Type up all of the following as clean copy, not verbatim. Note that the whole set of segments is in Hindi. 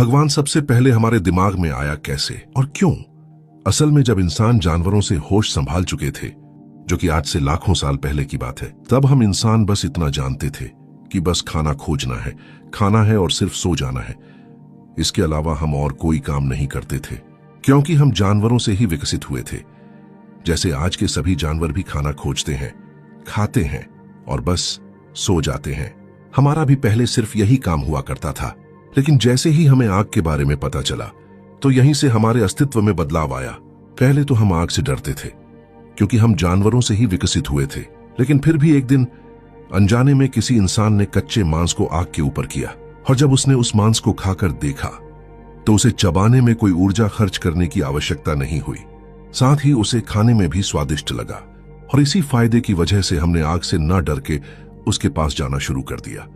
भगवान सबसे पहले हमारे दिमाग में आया कैसे और क्यों? असल में जब इंसान जानवरों से होश संभाल चुके थे, जो कि आज से लाखों साल पहले की बात है, तब हम इंसान बस इतना जानते थे कि बस खाना खाना है और सिर्फ सो जाना है। इसके अलावा हम और कोई काम नहीं करते थे, क्योंकि हम जानवरों से ही विकसित हुए थे। जैसे आज के सभी जानवर भी खाना खोजते हैं, खाते हैं और बस सो जाते हैं। हमारा भी पहले सिर्फ यही काम हुआ करता था, लेकिन जैसे ही हमें आग के बारे में पता चला तो यहीं से हमारे अस्तित्व में बदलाव आया। पहले तो हम आग से डरते थे, क्योंकि हम जानवरों से ही विकसित हुए थे। लेकिन फिर भी एक दिन अनजाने में किसी इंसान ने कच्चे मांस को आग के ऊपर किया, और जब उसने उस मांस को खाकर देखा तो उसे चबाने में कोई ऊर्जा खर्च करने की आवश्यकता नहीं हुई। साथ ही उसे खाने में भी स्वादिष्ट लगा, और इसी फायदे की वजह से हमने आग से न डर के उसके पास जाना शुरू कर दिया,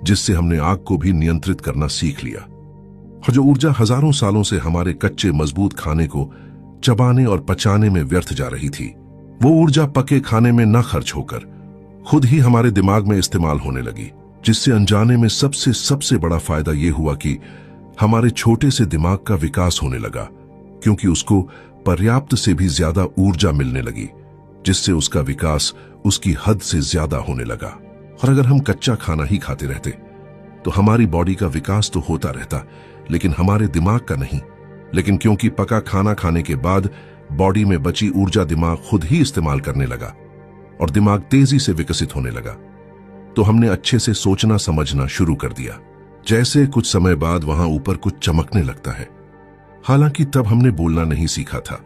जिससे हमने आग को भी नियंत्रित करना सीख लिया। और जो ऊर्जा हजारों सालों से हमारे कच्चे मजबूत खाने को चबाने और पचाने में व्यर्थ जा रही थी, वो ऊर्जा पके खाने में न खर्च होकर खुद ही हमारे दिमाग में इस्तेमाल होने लगी, जिससे अनजाने में सबसे बड़ा फायदा ये हुआ कि हमारे छोटे से दिमाग का विकास होने लगा, क्योंकि उसको पर्याप्त से भी ज्यादा ऊर्जा मिलने लगी, जिससे उसका विकास उसकी हद से ज्यादा होने लगा। और अगर हम कच्चा खाना ही खाते रहते तो हमारी बॉडी का विकास तो होता रहता, लेकिन हमारे दिमाग का नहीं। लेकिन क्योंकि पका खाना खाने के बाद बॉडी में बची ऊर्जा दिमाग खुद ही इस्तेमाल करने लगा और दिमाग तेजी से विकसित होने लगा, तो हमने अच्छे से सोचना समझना शुरू कर दिया। जैसे कुछ समय बाद वहां ऊपर कुछ चमकने लगता है। हालांकि तब हमने बोलना नहीं सीखा था,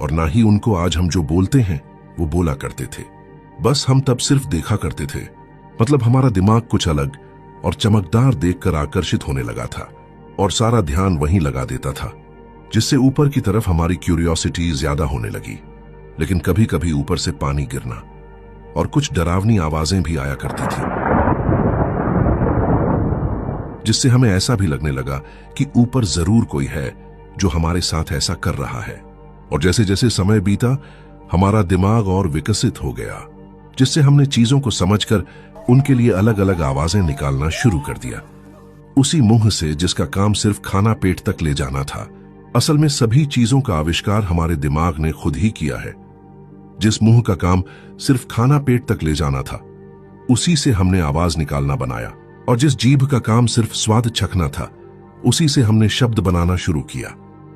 और ना ही उनको आज हम जो बोलते हैं वो बोला करते थे। बस हम तब सिर्फ देखा करते थे। मतलब हमारा दिमाग कुछ अलग और चमकदार देखकर आकर्षित होने लगा था, और सारा ध्यान वहीं लगा देता था, जिससे ऊपर की तरफ हमारी क्यूरियोसिटी ज्यादा होने लगी। लेकिन कभी कभी ऊपर से पानी गिरना और कुछ डरावनी आवाजें भी आया करती थी, जिससे हमें ऐसा भी लगने लगा कि ऊपर जरूर कोई है जो हमारे साथ ऐसा कर रहा है। और जैसे जैसे समय बीता, हमारा दिमाग और विकसित हो गया, जिससे हमने चीजों को समझकर उनके लिए अलग अलग आवाजें निकालना शुरू कर दिया। उसी मुंह से जिसका काम सिर्फ खाना पेट तक ले जाना था। असल में सभी चीजों का आविष्कार हमारे दिमाग ने खुद ही किया है। जिस मुंह का काम सिर्फ खाना पेट तक ले जाना था, उसी से हमने आवाज निकालना बनाया। और जिस जीभ का काम सिर्फ स्वाद चखना था, उसी से हमने शब्द बनाना शुरू किया।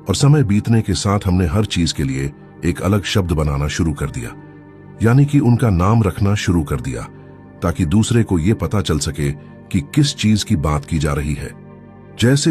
और समय बीतने के साथ हमने हर चीज के लिए एक अलग शब्द बनाना शुरू कर दिया, यानी कि उनका नाम रखना शुरू कर दिया, ताकि दूसरे को यह पता चल सके कि किस चीज की बात की जा रही है। जैसे